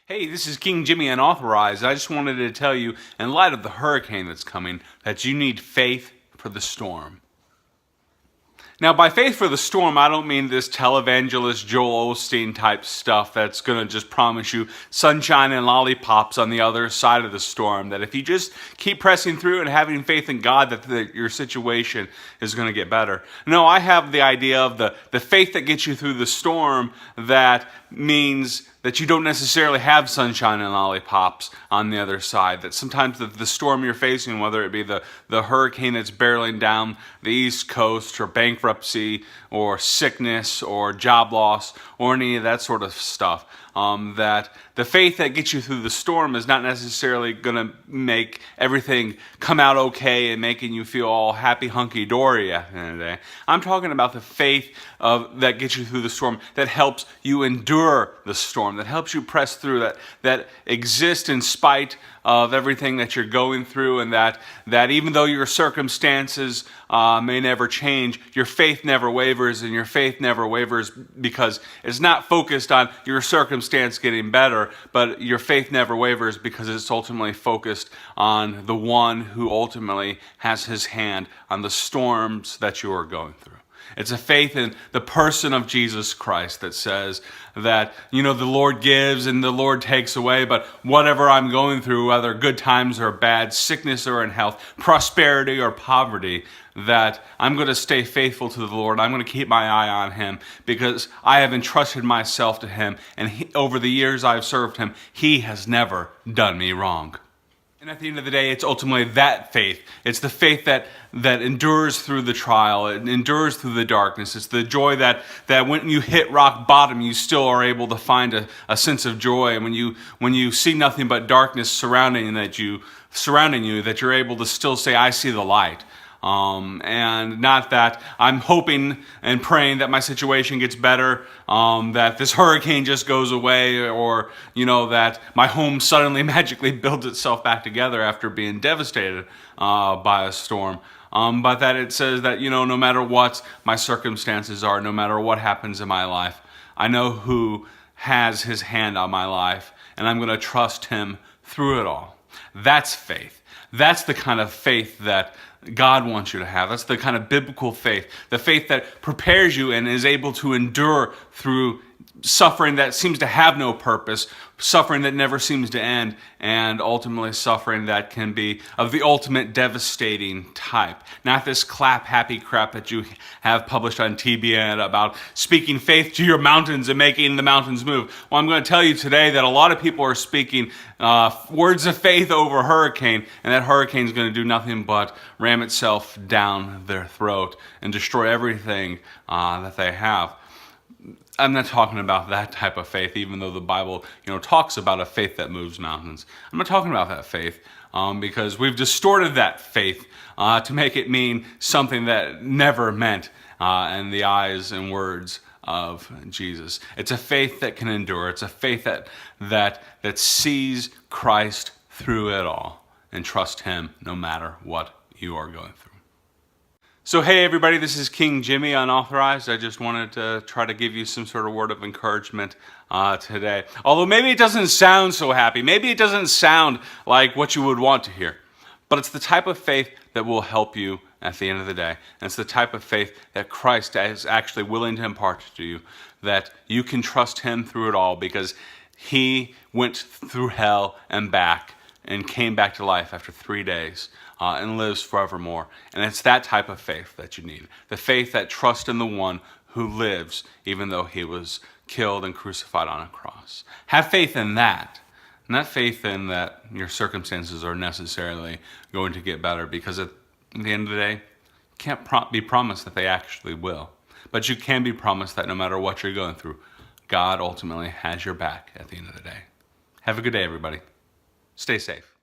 Hey, this is King Jimmy Un-Author-ized. I just wanted to tell you, in light of the hurricane that's coming, that you need faith for the storm. Now, by faith for the storm, I don't mean this televangelist Joel Osteen type stuff that's going to just promise you sunshine and lollipops on the other side of the storm. That if you just keep pressing through and having faith in God, that your situation is going to get better. No, I have the idea of the faith that gets you through the storm that means that you don't necessarily have sunshine and lollipops on the other side. That sometimes the storm you're facing, whether it be the hurricane that's barreling down the East Coast, or bankruptcy, or sickness, or job loss, or any of that sort of stuff, that the faith that gets you through the storm is not necessarily going to make everything come out okay and making you feel all happy hunky-dory at the end of the day. I'm talking about the faith that gets you through the storm, that helps you endure the storm, that helps you press through, that exists in spite of everything that you're going through, and that even though your circumstances may never change, your faith never wavers, and your faith never wavers because it's not focused on your circumstance getting better, but your faith never wavers because it's ultimately focused on the one who ultimately has his hand on the storms that you are going through. It's a faith in the person of Jesus Christ that says that, the Lord gives and the Lord takes away, but whatever I'm going through, whether good times or bad, sickness or in health, prosperity or poverty, that I'm going to stay faithful to the Lord. I'm going to keep my eye on Him because I have entrusted myself to Him, and over the years I've served Him, He has never done me wrong. And at the end of the day, it's ultimately that faith. It's the faith that endures through the trial. It endures through the darkness. It's the joy that when you hit rock bottom, you still are able to find a sense of joy. And when you see nothing but darkness surrounding you, that you're able to still say, I see the light. And not that I'm hoping and praying that my situation gets better, that this hurricane just goes away, or, that my home suddenly magically builds itself back together after being devastated by a storm. But that it says that, no matter what my circumstances are, no matter what happens in my life, I know who has His hand on my life, and I'm going to trust Him through it all. That's faith. That's the kind of faith that God wants you to have. That's the kind of biblical faith, the faith that prepares you and is able to endure through suffering that seems to have no purpose, suffering that never seems to end, and ultimately suffering that can be of the ultimate devastating type. Not this happy crap that you have published on TBN about speaking faith to your mountains and making the mountains move. Well, I'm going to tell you today that a lot of people are speaking words of faith over a hurricane, and that hurricane is going to do nothing but ram itself down their throat and destroy everything that they have. I'm not talking about that type of faith, even though the Bible, talks about a faith that moves mountains. I'm not talking about that faith because we've distorted that faith to make it mean something that never meant in the eyes and words of Jesus. It's a faith that can endure. It's a faith that sees Christ through it all and trust Him no matter what you are going through. So hey everybody, this is King Jimmy Un-Author-ized. I just wanted to try to give you some sort of word of encouragement today. Although maybe it doesn't sound so happy, maybe it doesn't sound like what you would want to hear, but it's the type of faith that will help you at the end of the day. And it's the type of faith that Christ is actually willing to impart to you, that you can trust Him through it all because He went through hell and back and came back to life after 3 days. And lives forevermore. And it's that type of faith that you need. The faith that trusts in the one who lives even though He was killed and crucified on a cross. Have faith in that. Not faith in that your circumstances are necessarily going to get better, because at the end of the day, you can't be promised that they actually will. But you can be promised that no matter what you're going through, God ultimately has your back at the end of the day. Have a good day, everybody. Stay safe.